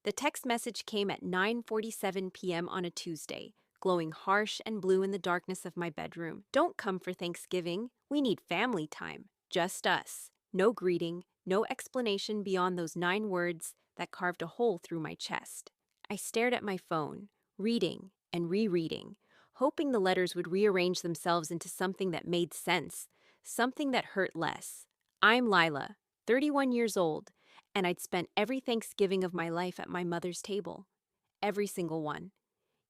The text message came at 9:47 p.m. on a Tuesday, glowing harsh and blue in the darkness of my bedroom. Don't come for Thanksgiving. We need family time. Just us. No greeting, no explanation beyond those 9 words that carved a hole through my chest. I stared at my phone, reading and rereading, hoping the letters would rearrange themselves into something that made sense, something that hurt less. I'm Lila, 31 years old, and I'd spent every Thanksgiving of my life at my mother's table. Every single one.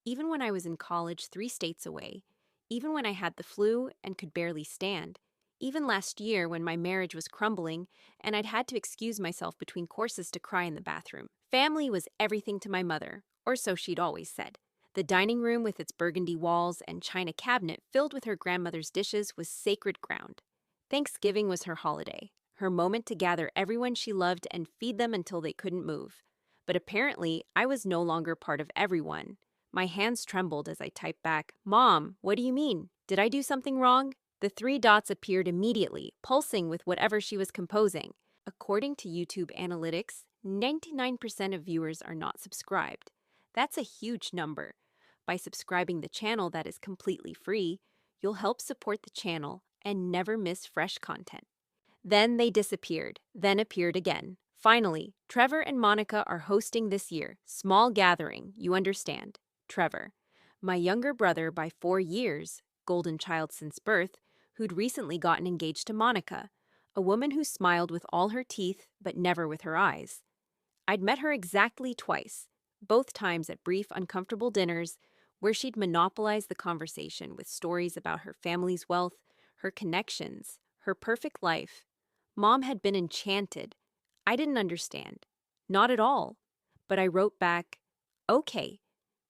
Even when I was in college 3 states away, even when I had the flu and could barely stand, even last year when my marriage was crumbling and I'd had to excuse myself between courses to cry in the bathroom. Family was everything to my mother, or so she'd always said. The dining room with its burgundy walls and china cabinet filled with her grandmother's dishes was sacred ground. Thanksgiving was her holiday, her moment to gather everyone she loved and feed them until they couldn't move. But apparently, I was no longer part of everyone. My hands trembled as I typed back, "Mom, what do you mean? Did I do something wrong?" The 3 dots appeared immediately, pulsing with whatever she was composing. According to YouTube analytics, 99% of viewers are not subscribed. That's a huge number. By subscribing the channel that is completely free, you'll help support the channel and never miss fresh content. Then they disappeared, then appeared again. Finally, Trevor and Monica are hosting this year. Small gathering, you understand. Trevor, my younger brother by 4 years, golden child since birth, who'd recently gotten engaged to Monica, a woman who smiled with all her teeth but never with her eyes. I'd met her exactly twice, both times at brief, uncomfortable dinners where she'd monopolize the conversation with stories about her family's wealth, her connections, her perfect life. Mom had been enchanted. I didn't understand. Not at all. But I wrote back, "Okay,"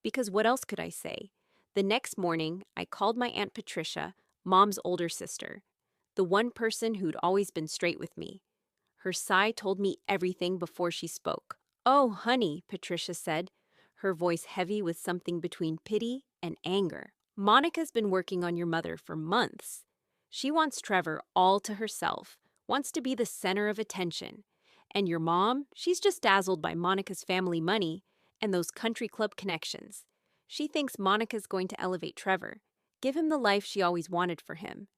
because what else could I say? The next morning, I called my Aunt Patricia, Mom's older sister, the one person who'd always been straight with me. Her sigh told me everything before she spoke. "Oh, honey," Patricia said, her voice heavy with something between pity and anger. "Monica's been working on your mother for months. She wants Trevor all to herself, wants to be the center of attention. And your mom, she's just dazzled by Monica's family money and those country club connections. She thinks Monica's going to elevate Trevor, give him the life she always wanted for him.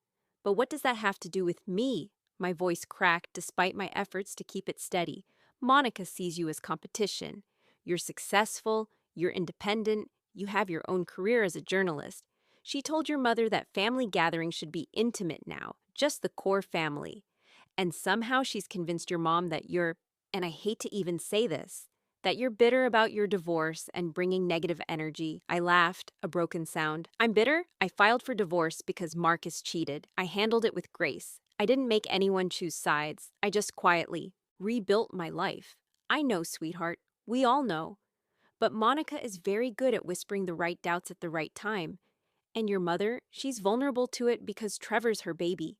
But what does that have to do with me?" My voice cracked despite my efforts to keep it steady. "Monica sees you as competition. You're successful, you're independent, you have your own career as a journalist. She told your mother that family gatherings should be intimate now, just the core family. And somehow she's convinced your mom that you're, and I hate to even say this, that you're bitter about your divorce and bringing negative energy." I laughed, a broken sound. "I'm bitter? I filed for divorce because Marcus cheated. I handled it with grace. I didn't make anyone choose sides. I just quietly rebuilt my life. I know, sweetheart. We all know. But Monica is very good at whispering the right doubts at the right time. And your mother, she's vulnerable to it because Trevor's her baby.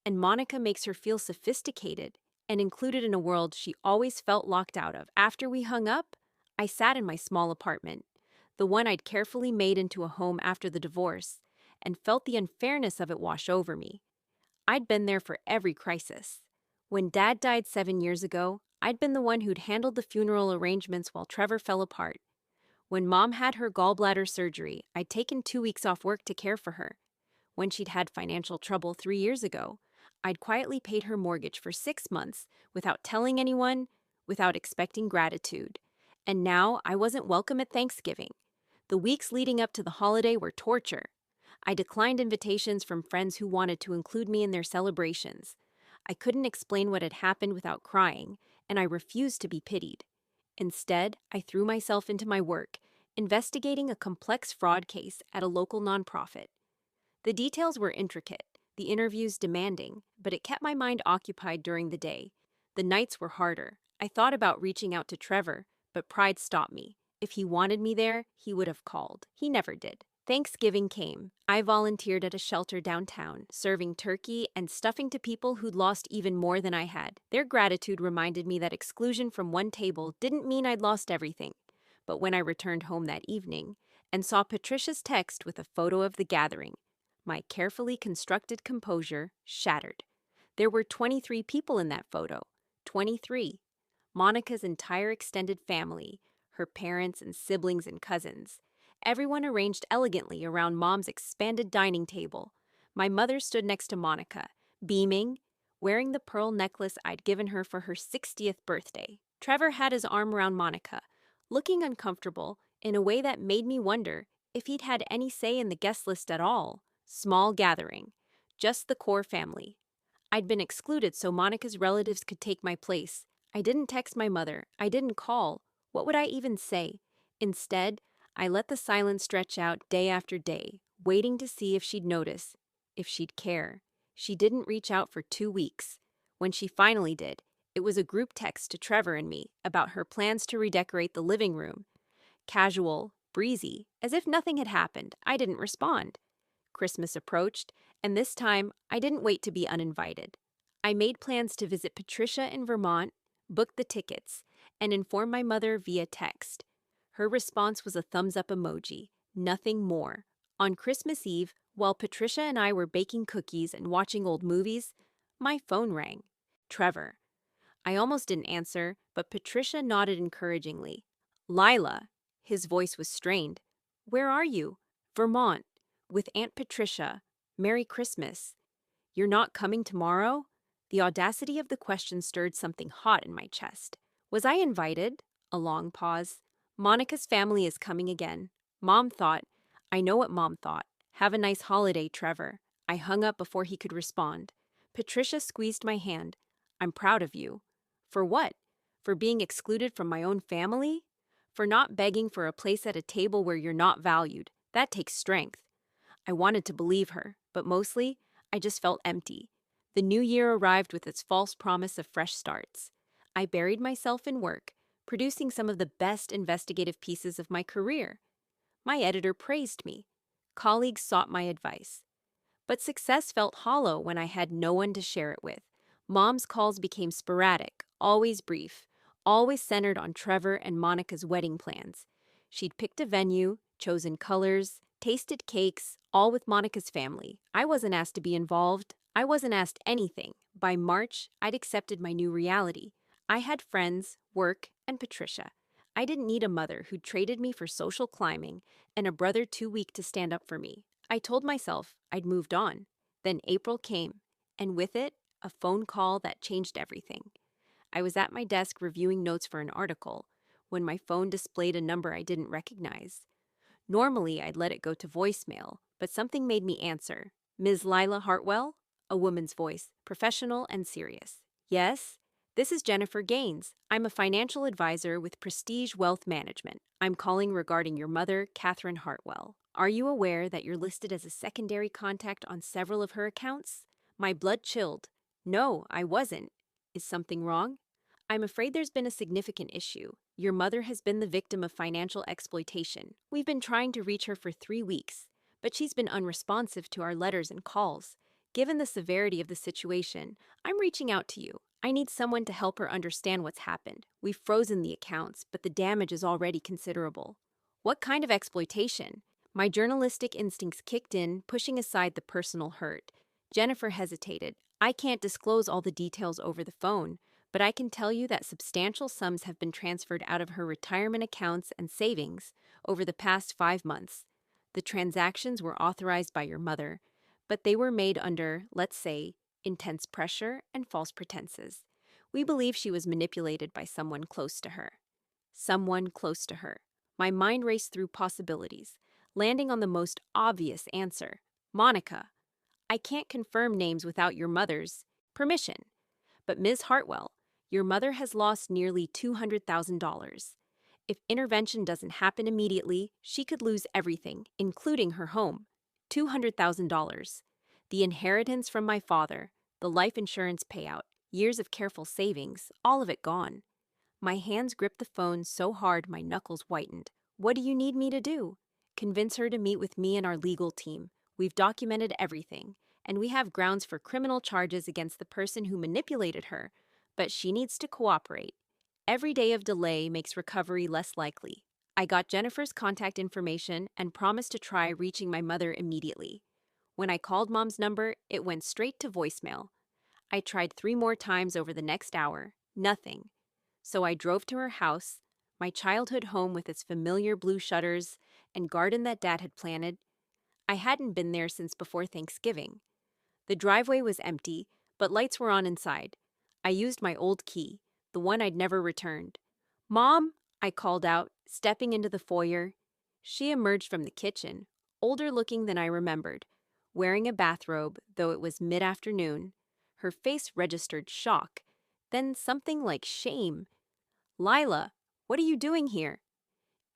And Monica makes her feel sophisticated and included in a world she always felt locked out of." After we hung up, I sat in my small apartment, the one I'd carefully made into a home after the divorce, and felt the unfairness of it wash over me. I'd been there for every crisis. When Dad died 7 years ago, I'd been the one who'd handled the funeral arrangements while Trevor fell apart. When Mom had her gallbladder surgery, I'd taken 2 weeks off work to care for her. When she'd had financial trouble 3 years ago, I'd quietly paid her mortgage for 6 months without telling anyone, without expecting gratitude. And now I wasn't welcome at Thanksgiving. The weeks leading up to the holiday were torture. I declined invitations from friends who wanted to include me in their celebrations. I couldn't explain what had happened without crying, and I refused to be pitied. Instead, I threw myself into my work, investigating a complex fraud case at a local nonprofit. The details were intricate, the interviews demanding, but it kept my mind occupied during the day. The nights were harder. I thought about reaching out to Trevor, but pride stopped me. If he wanted me there, he would have called. He never did. Thanksgiving came. I volunteered at a shelter downtown, serving turkey and stuffing to people who'd lost even more than I had. Their gratitude reminded me that exclusion from one table didn't mean I'd lost everything. But when I returned home that evening and saw Patricia's text with a photo of the gathering, my carefully constructed composure shattered. There were 23 people in that photo. 23. Monica's entire extended family, her parents and siblings and cousins. Everyone arranged elegantly around Mom's expanded dining table. My mother stood next to Monica, beaming, wearing the pearl necklace I'd given her for her 60th birthday. Trevor had his arm around Monica, looking uncomfortable in a way that made me wonder if he'd had any say in the guest list at all. Small gathering, just the core family. I'd been excluded so Monica's relatives could take my place. I didn't text my mother. I didn't call. What would I even say? Instead, I let the silence stretch out day after day, waiting to see if she'd notice, if she'd care. She didn't reach out for 2 weeks. When she finally did, it was a group text to Trevor and me about her plans to redecorate the living room. Casual, breezy, as if nothing had happened. I didn't respond. Christmas approached, and this time I didn't wait to be uninvited. I made plans to visit Patricia in Vermont, booked the tickets, and informed my mother via text. Her response was a thumbs up emoji, nothing more. On Christmas Eve, while Patricia and I were baking cookies and watching old movies, my phone rang. Trevor. I almost didn't answer, but Patricia nodded encouragingly. Lila. His voice was strained. Where are you? Vermont. With Aunt Patricia. Merry Christmas. You're not coming tomorrow? The audacity of the question stirred something hot in my chest. Was I invited? A long pause. Monica's family is coming again. Mom thought. I know what Mom thought. Have a nice holiday, Trevor. I hung up before he could respond. Patricia squeezed my hand. I'm proud of you. For what? For being excluded from my own family? For not begging for a place at a table where you're not valued. That takes strength. I wanted to believe her, but mostly, I just felt empty. The new year arrived with its false promise of fresh starts. I buried myself in work, producing some of the best investigative pieces of my career. My editor praised me. Colleagues sought my advice. But success felt hollow when I had no one to share it with. Mom's calls became sporadic, always brief, always centered on Trevor and Monica's wedding plans. She'd picked a venue, chosen colors, tasted cakes, all with Monica's family. I wasn't asked to be involved. I wasn't asked anything. By March, I'd accepted my new reality. I had friends, work, and Patricia. I didn't need a mother who'd traded me for social climbing and a brother too weak to stand up for me. I told myself I'd moved on. Then April came, and with it, a phone call that changed everything. I was at my desk reviewing notes for an article when my phone displayed a number I didn't recognize. Normally, I'd let it go to voicemail, but something made me answer. Ms. Lila Hartwell? A woman's voice, professional and serious. Yes? This is Jennifer Gaines. I'm a financial advisor with Prestige Wealth Management. I'm calling regarding your mother, Catherine Hartwell. Are you aware that you're listed as a secondary contact on several of her accounts? My blood chilled. No, I wasn't. Is something wrong? I'm afraid there's been a significant issue. Your mother has been the victim of financial exploitation. We've been trying to reach her for 3 weeks, but she's been unresponsive to our letters and calls. Given the severity of the situation, I'm reaching out to you. I need someone to help her understand what's happened. We've frozen the accounts, but the damage is already considerable. What kind of exploitation? My journalistic instincts kicked in, pushing aside the personal hurt. Jennifer hesitated. I can't disclose all the details over the phone, but I can tell you that substantial sums have been transferred out of her retirement accounts and savings over the past 5 months. The transactions were authorized by your mother, but they were made under, let's say, intense pressure and false pretenses. We believe she was manipulated by someone close to her. Someone close to her. My mind raced through possibilities, landing on the most obvious answer. Monica. I can't confirm names without your mother's permission. But Ms. Hartwell, your mother has lost nearly $200,000. If intervention doesn't happen immediately, she could lose everything, including her home. $200,000. The inheritance from my father, the life insurance payout, years of careful savings, all of it gone. My hands gripped the phone so hard my knuckles whitened. What do you need me to do? Convince her to meet with me and our legal team. We've documented everything, and we have grounds for criminal charges against the person who manipulated her, but she needs to cooperate. Every day of delay makes recovery less likely. I got Jennifer's contact information and promised to try reaching my mother immediately. When I called Mom's number, it went straight to voicemail. I tried 3 more times over the next hour. Nothing. So I drove to her house, my childhood home with its familiar blue shutters and garden that Dad had planted. I hadn't been there since before Thanksgiving. The driveway was empty, but lights were on inside. I used my old key, the one I'd never returned. "Mom," I called out, stepping into the foyer. She emerged from the kitchen, older looking than I remembered, wearing a bathrobe, though it was mid-afternoon. Her face registered shock, then something like shame. "Lila, what are you doing here?"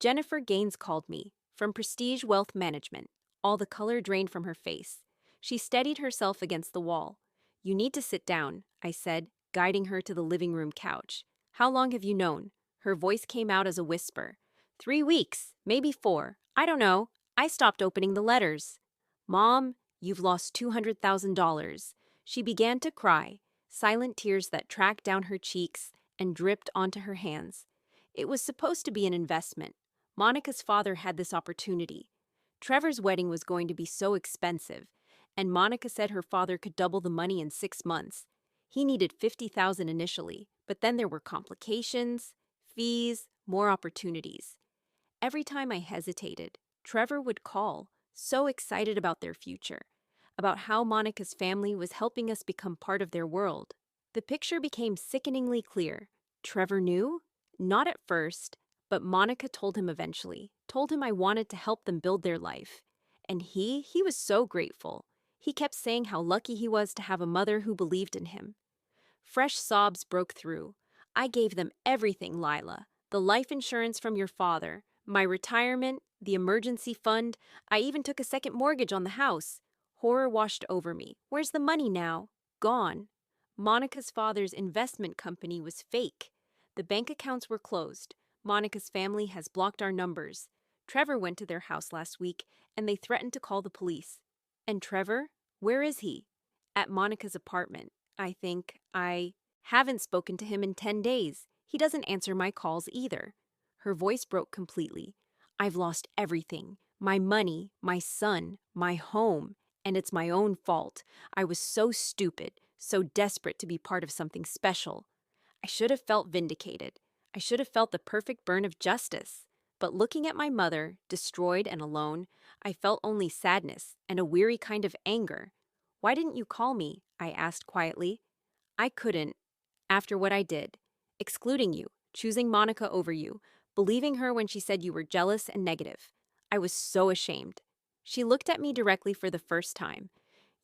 Jennifer Gaines called me, from Prestige Wealth Management. All the color drained from her face. She steadied herself against the wall. "You need to sit down," I said, guiding her to the living room couch. "How long have you known?" Her voice came out as a whisper. 3 weeks, maybe 4. I don't know. I stopped opening the letters." "Mom, you've lost $200,000. She began to cry, silent tears that tracked down her cheeks and dripped onto her hands. It was supposed to be an investment. Monica's father had this opportunity. Trevor's wedding was going to be so expensive, and Monica said her father could double the money in 6 months. He needed $50,000 initially, but then there were complications, fees, more opportunities. Every time I hesitated, Trevor would call, so excited about their future, about how Monica's family was helping us become part of their world. The picture became sickeningly clear. Trevor knew? Not at first, but Monica told him eventually, told him I wanted to help them build their life. And he was so grateful. He kept saying how lucky he was to have a mother who believed in him. Fresh sobs broke through. "I gave them everything, Lila. The life insurance from your father, my retirement, the emergency fund. I even took a second mortgage on the house." Horror washed over me. "Where's the money now?" "Gone." Monica's father's investment company was fake. The bank accounts were closed. Monica's family has blocked our numbers. Trevor went to their house last week, and they threatened to call the police. "And Trevor? Where is he?" "At Monica's apartment. I think. I haven't spoken to him in 10 days. He doesn't answer my calls either." Her voice broke completely. "I've lost everything. My money, my son, my home. And it's my own fault. I was so stupid, so desperate to be part of something special. I should have felt vindicated. I should have felt the perfect burn of justice. But looking at my mother, destroyed and alone, I felt only sadness and a weary kind of anger. "Why didn't you call me?" I asked quietly. "I couldn't. After what I did. Excluding you, choosing Monica over you, believing her when she said you were jealous and negative. I was so ashamed." She looked at me directly for the first time.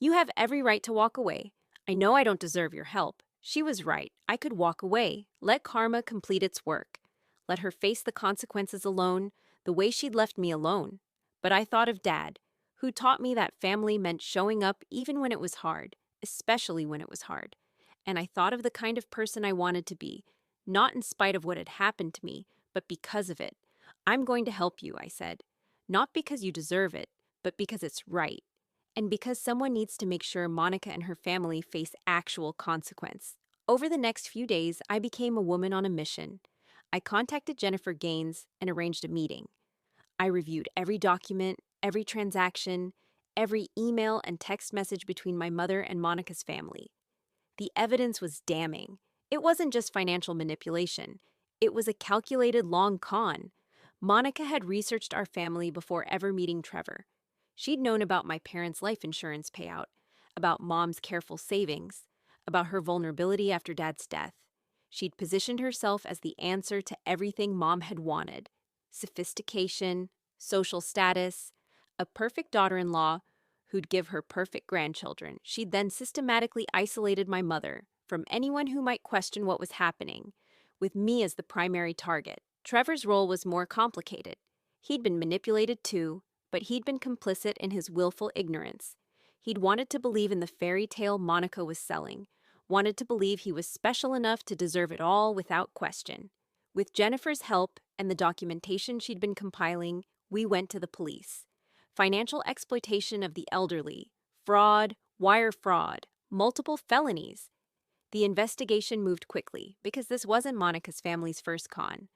"You have every right to walk away. I know I don't deserve your help." She was right. I could walk away, let karma complete its work, let her face the consequences alone, the way she'd left me alone. But I thought of Dad, who taught me that family meant showing up even when it was hard, especially when it was hard. And I thought of the kind of person I wanted to be, not in spite of what had happened to me, but because of it. "I'm going to help you," I said. "Not because you deserve it, but because it's right. And because someone needs to make sure Monica and her family face actual consequence." Over the next few days, I became a woman on a mission. I contacted Jennifer Gaines and arranged a meeting. I reviewed every document, every transaction, every email and text message between my mother and Monica's family. The evidence was damning. It wasn't just financial manipulation. It was a calculated long con. Monica had researched our family before ever meeting Trevor. She'd known about my parents' life insurance payout, about Mom's careful savings, about her vulnerability after Dad's death. She'd positioned herself as the answer to everything Mom had wanted: sophistication, social status, a perfect daughter-in-law who'd give her perfect grandchildren. She'd then systematically isolated my mother from anyone who might question what was happening, with me as the primary target. Trevor's role was more complicated. He'd been manipulated too, but he'd been complicit in his willful ignorance. He'd wanted to believe in the fairy tale Monica was selling, wanted to believe he was special enough to deserve it all without question. With Jennifer's help and the documentation she'd been compiling, we went to the police. Financial exploitation of the elderly, fraud, wire fraud, multiple felonies. The investigation moved quickly because this wasn't Monica's family's first con.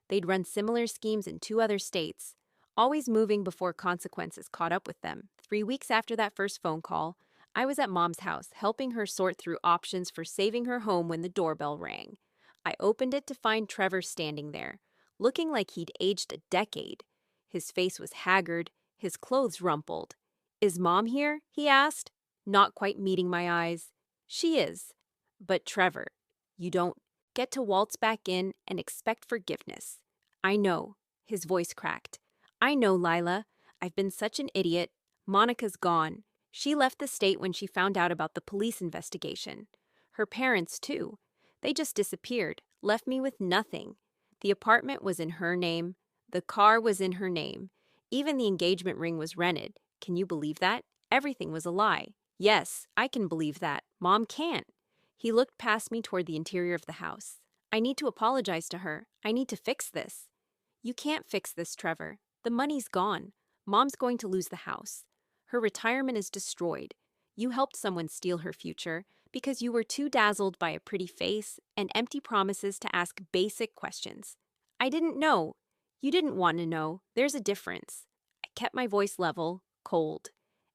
They'd run similar schemes in 2 other states, always moving before consequences caught up with them. 3 weeks after that first phone call, I was at Mom's house helping her sort through options for saving her home when the doorbell rang. I opened it to find Trevor standing there, looking like he'd aged a decade. His face was haggard, his clothes rumpled. "Is Mom here?" he asked, not quite meeting my eyes. "She is. But Trevor, you don't get to waltz back in and expect forgiveness." "I know." His voice cracked. "I know, Lila. I've been such an idiot. Monica's gone. She left the state when she found out about the police investigation. Her parents, too. They just disappeared, left me with nothing. The apartment was in her name. The car was in her name. Even the engagement ring was rented. Can you believe that? Everything was a lie." "Yes, I can believe that. Mom can't." He looked past me toward the interior of the house. "I need to apologize to her. I need to fix this." "You can't fix this, Trevor. The money's gone. Mom's going to lose the house. Her retirement is destroyed. You helped someone steal her future because you were too dazzled by a pretty face and empty promises to ask basic questions. I didn't know. You didn't want to know. There's a difference." I kept my voice level, cold.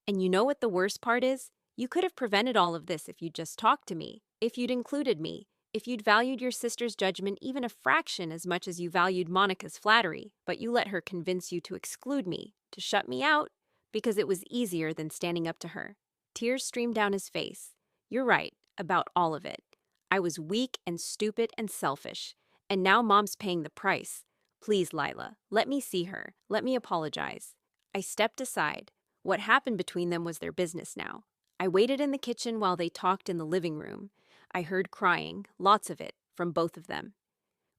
"And you know what the worst part is? You could have prevented all of this if you'd just talked to me, if you'd included me, if you'd valued your sister's judgment even a fraction as much as you valued Monica's flattery, but you let her convince you to exclude me, to shut me out, because it was easier than standing up to her." Tears streamed down his face. "You're right, about all of it. I was weak and stupid and selfish, and now Mom's paying the price. Please, Lila, let me see her. Let me apologize." I stepped aside. What happened between them was their business now. I waited in the kitchen while they talked in the living room. I heard crying, lots of it, from both of them.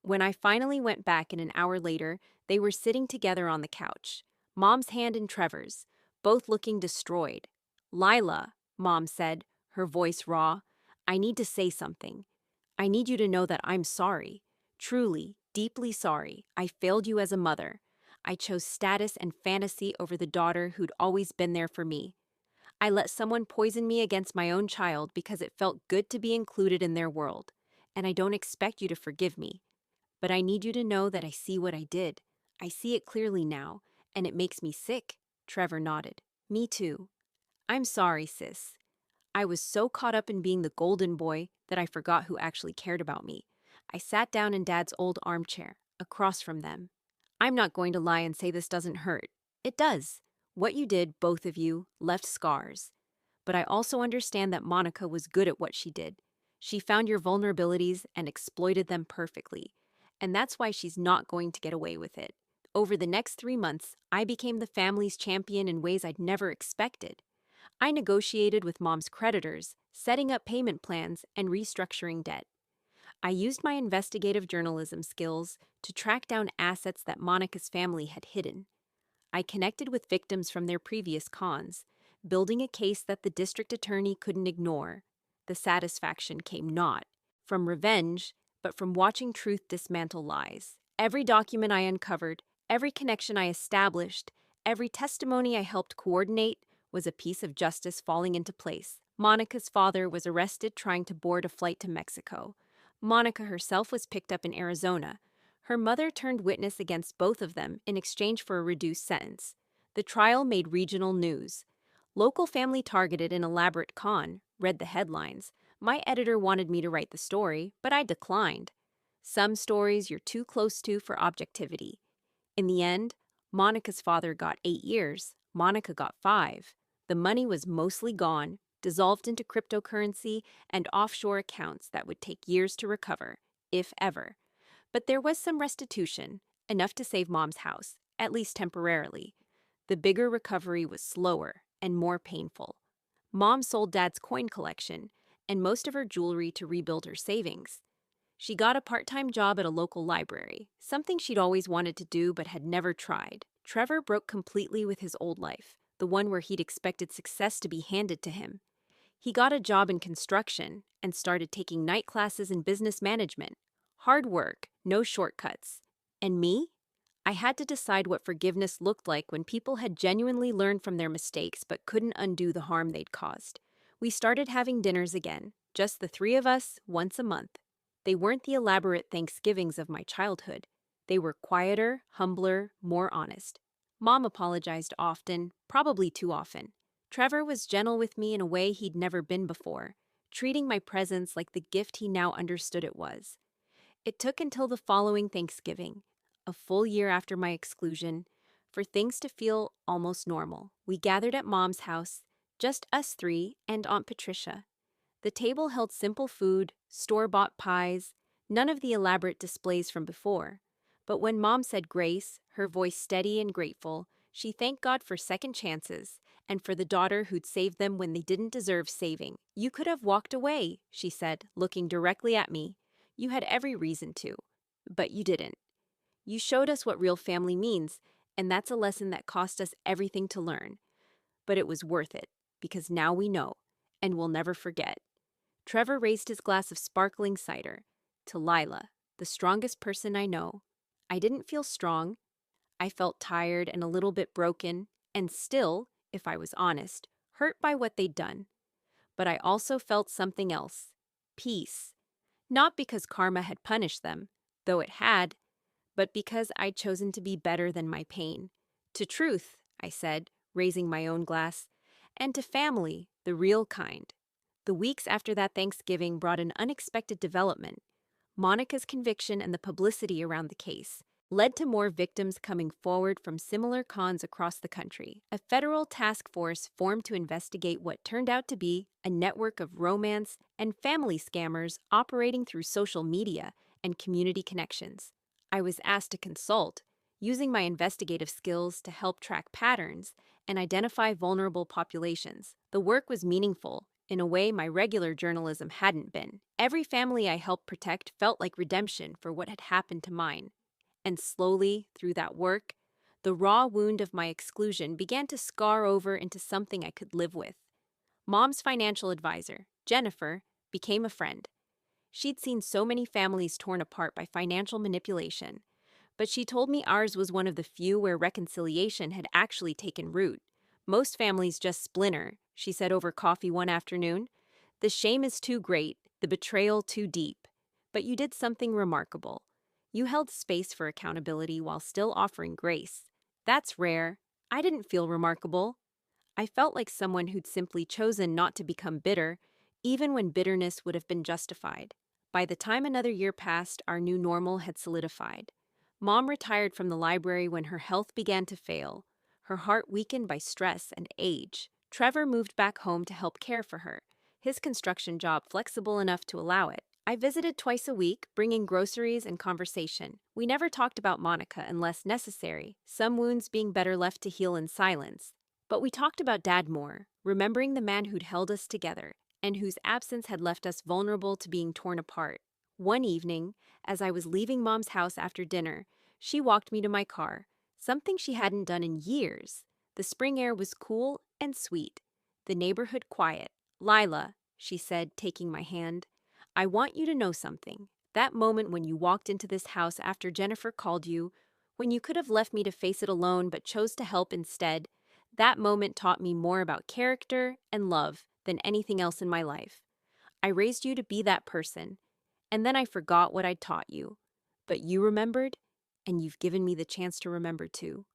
When I finally went back an hour later, they were sitting together on the couch, Mom's hand in Trevor's, both looking destroyed. "Lila," Mom said, her voice raw, "I need to say something. I need you to know that I'm sorry. Truly, deeply sorry. I failed you as a mother. I chose status and fantasy over the daughter who'd always been there for me. I let someone poison me against my own child because it felt good to be included in their world. And I don't expect you to forgive me. But I need you to know that I see what I did. I see it clearly now, and it makes me sick." Trevor nodded. "Me too." "I'm sorry, sis. I was so caught up in being the golden boy that I forgot who actually cared about me." I sat down in Dad's old armchair, across from them. "I'm not going to lie and say this doesn't hurt. It does. What you did, both of you, left scars. But I also understand that Monica was good at what she did. She found your vulnerabilities and exploited them perfectly. And that's why she's not going to get away with it. Over the next 3 months, I became the family's champion in ways I'd never expected. I negotiated with Mom's creditors, setting up payment plans and restructuring debt. I used my investigative journalism skills to track down assets that Monica's family had hidden. I connected with victims from their previous cons, building a case that the district attorney couldn't ignore. The satisfaction came not from revenge, but from watching truth dismantle lies. Every document I uncovered, every connection I established, every testimony I helped coordinate was a piece of justice falling into place. Monica's father was arrested trying to board a flight to Mexico. Monica herself was picked up in Arizona. Her mother turned witness against both of them in exchange for a reduced sentence. The trial made regional news. Local family targeted an elaborate con, read the headlines. My editor wanted me to write the story, but I declined. Some stories you're too close to for objectivity. In the end, Monica's father got 8 years. Monica got 5. The money was mostly gone, dissolved into cryptocurrency and offshore accounts that would take years to recover, if ever. But there was some restitution, enough to save Mom's house, at least temporarily. The bigger recovery was slower and more painful. Mom sold Dad's coin collection and most of her jewelry to rebuild her savings. She got a part-time job at a local library, something she'd always wanted to do but had never tried. Trevor broke completely with his old life, the one where he'd expected success to be handed to him. He got a job in construction and started taking night classes in business management. Hard work, no shortcuts. And me? I had to decide what forgiveness looked like when people had genuinely learned from their mistakes but couldn't undo the harm they'd caused. We started having dinners again, just the 3 of us, once a month. They weren't the elaborate Thanksgivings of my childhood. They were quieter, humbler, more honest. Mom apologized often, probably too often. Trevor was gentle with me in a way he'd never been before, treating my presence like the gift he now understood it was. It took until the following Thanksgiving, a full year after my exclusion, for things to feel almost normal. We gathered at Mom's house, just us three and Aunt Patricia. The table held simple food, store-bought pies, none of the elaborate displays from before. But when Mom said grace, her voice steady and grateful, she thanked God for second chances and for the daughter who'd saved them when they didn't deserve saving. "You could have walked away," she said, looking directly at me. "You had every reason to, but you didn't. You showed us what real family means, and that's a lesson that cost us everything to learn. But it was worth it, because now we know, and we'll never forget." Trevor raised his glass of sparkling cider. "To Lila, the strongest person I know." I didn't feel strong. I felt tired and a little bit broken, and still, if I was honest, hurt by what they'd done. But I also felt something else. Peace. Not because karma had punished them, though it had, but because I'd chosen to be better than my pain. "To truth," I said, raising my own glass, "and to family, the real kind." The weeks after that Thanksgiving brought an unexpected development. Monica's conviction and the publicity around the case led to more victims coming forward from similar cons across the country. A federal task force formed to investigate what turned out to be a network of romance and family scammers operating through social media and community connections. I was asked to consult, using my investigative skills to help track patterns and identify vulnerable populations. The work was meaningful in a way my regular journalism hadn't been. Every family I helped protect felt like redemption for what had happened to mine. And slowly, through that work, the raw wound of my exclusion began to scar over into something I could live with. Mom's financial advisor, Jennifer, became a friend. She'd seen so many families torn apart by financial manipulation, but she told me ours was one of the few where reconciliation had actually taken root. "Most families just splinter," she said over coffee one afternoon. "The shame is too great, the betrayal too deep. But you did something remarkable. You held space for accountability while still offering grace. That's rare. I didn't feel remarkable. I felt like someone who'd simply chosen not to become bitter, even when bitterness would have been justified." By the time another year passed, our new normal had solidified. Mom retired from the library when her health began to fail, her heart weakened by stress and age. Trevor moved back home to help care for her, his construction job flexible enough to allow it. I visited twice a week, bringing groceries and conversation. We never talked about Monica unless necessary, some wounds being better left to heal in silence. But we talked about Dad more, remembering the man who'd held us together and whose absence had left us vulnerable to being torn apart. One evening, as I was leaving Mom's house after dinner, she walked me to my car, something she hadn't done in years. The spring air was cool and sweet, the neighborhood quiet. "Lila," she said, taking my hand, "I want you to know something. That moment when you walked into this house after Jennifer called you, when you could have left me to face it alone but chose to help instead, that moment taught me more about character and love than anything else in my life. I raised you to be that person, and then I forgot what I'd taught you. But you remembered, and you've given me the chance to remember too."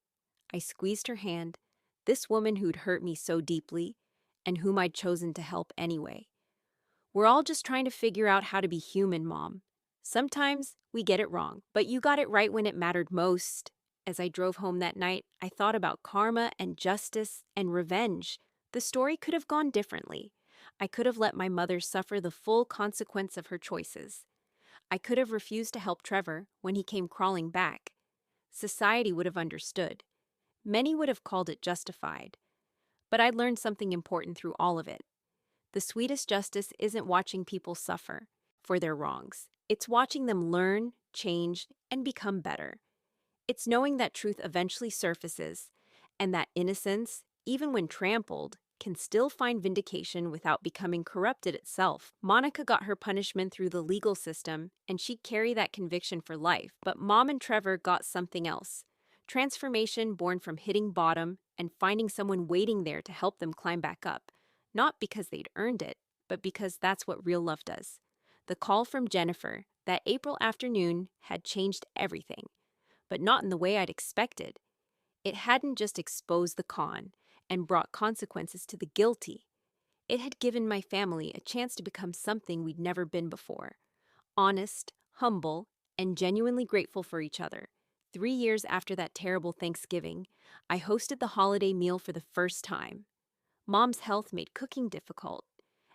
I squeezed her hand, this woman who'd hurt me so deeply, and whom I'd chosen to help anyway. "We're all just trying to figure out how to be human, Mom. Sometimes we get it wrong, but you got it right when it mattered most." As I drove home that night, I thought about karma and justice and revenge. The story could have gone differently. I could have let my mother suffer the full consequence of her choices. I could have refused to help Trevor when he came crawling back. Society would have understood. Many would have called it justified. But I'd learned something important through all of it. The sweetest justice isn't watching people suffer for their wrongs. It's watching them learn, change, and become better. It's knowing that truth eventually surfaces, and that innocence, even when trampled, can still find vindication without becoming corrupted itself. Monica got her punishment through the legal system, and she'd carry that conviction for life. But Mom and Trevor got something else. Transformation born from hitting bottom and finding someone waiting there to help them climb back up. Not because they'd earned it, but because that's what real love does. The call from Jennifer that April afternoon had changed everything, but not in the way I'd expected. It hadn't just exposed the con and brought consequences to the guilty. It had given my family a chance to become something we'd never been before. Honest, humble, and genuinely grateful for each other. 3 years after that terrible Thanksgiving, I hosted the holiday meal for the first time. Mom's health made cooking difficult,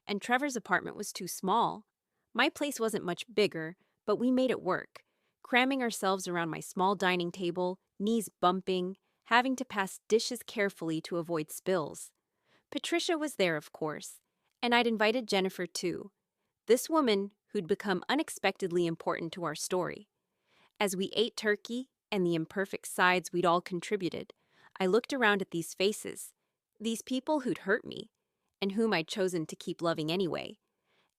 and Trevor's apartment was too small. My place wasn't much bigger, but we made it work, cramming ourselves around my small dining table, knees bumping, having to pass dishes carefully to avoid spills. Patricia was there, of course, and I'd invited Jennifer too, this woman who'd become unexpectedly important to our story. As we ate turkey and the imperfect sides we'd all contributed, I looked around at these faces, these people who'd hurt me, and whom I'd chosen to keep loving anyway,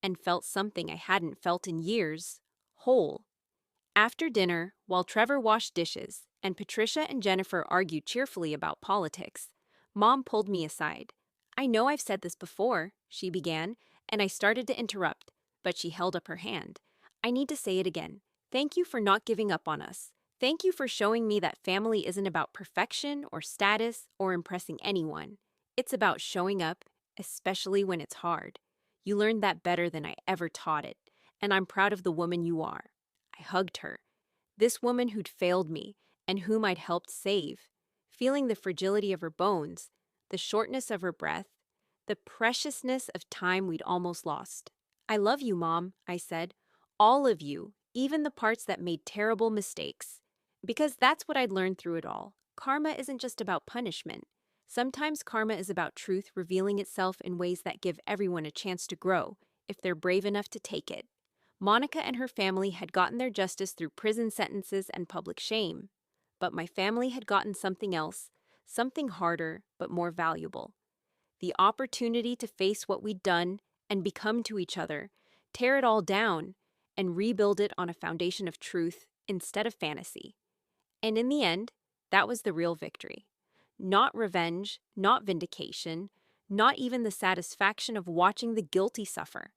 and felt something I hadn't felt in years, whole. After dinner, while Trevor washed dishes and Patricia and Jennifer argued cheerfully about politics, Mom pulled me aside. "I know I've said this before," she began, and I started to interrupt, but she held up her hand. "I need to say it again. Thank you for not giving up on us. Thank you for showing me that family isn't about perfection or status or impressing anyone. It's about showing up, especially when it's hard. You learned that better than I ever taught it, and I'm proud of the woman you are." I hugged her. This woman who'd failed me and whom I'd helped save, feeling the fragility of her bones, the shortness of her breath, the preciousness of time we'd almost lost. "I love you, Mom," I said. "All of you, even the parts that made terrible mistakes." Because that's what I'd learned through it all. Karma isn't just about punishment. Sometimes karma is about truth revealing itself in ways that give everyone a chance to grow, if they're brave enough to take it. Monica and her family had gotten their justice through prison sentences and public shame. But my family had gotten something else, something harder but more valuable. The opportunity to face what we'd done and become to each other, tear it all down, and rebuild it on a foundation of truth instead of fantasy. And in the end, that was the real victory. Not revenge, not vindication, not even the satisfaction of watching the guilty suffer.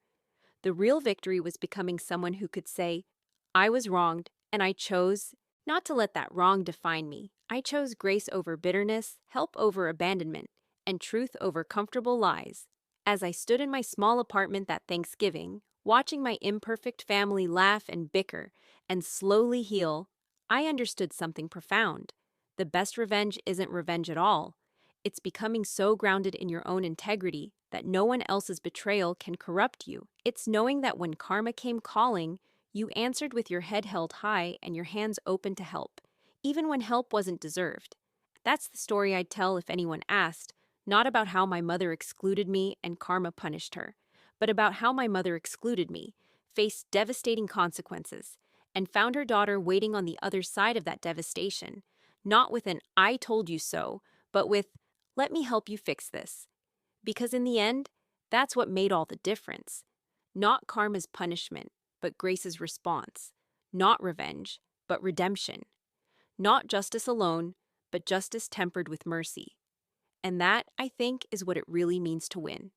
The real victory was becoming someone who could say, "I was wronged, and I chose not to let that wrong define me. I chose grace over bitterness, help over abandonment, and truth over comfortable lies." As I stood in my small apartment that Thanksgiving, watching my imperfect family laugh and bicker and slowly heal, I understood something profound. The best revenge isn't revenge at all. It's becoming so grounded in your own integrity that no one else's betrayal can corrupt you. It's knowing that when karma came calling, you answered with your head held high and your hands open to help, even when help wasn't deserved. That's the story I'd tell if anyone asked, not about how my mother excluded me and karma punished her, but about how my mother excluded me, faced devastating consequences, and found her daughter waiting on the other side of that devastation, not with an "I told you so," but with "let me help you fix this." Because in the end, that's what made all the difference. Not karma's punishment, but grace's response. Not revenge, but redemption. Not justice alone, but justice tempered with mercy. And that, I think, is what it really means to win.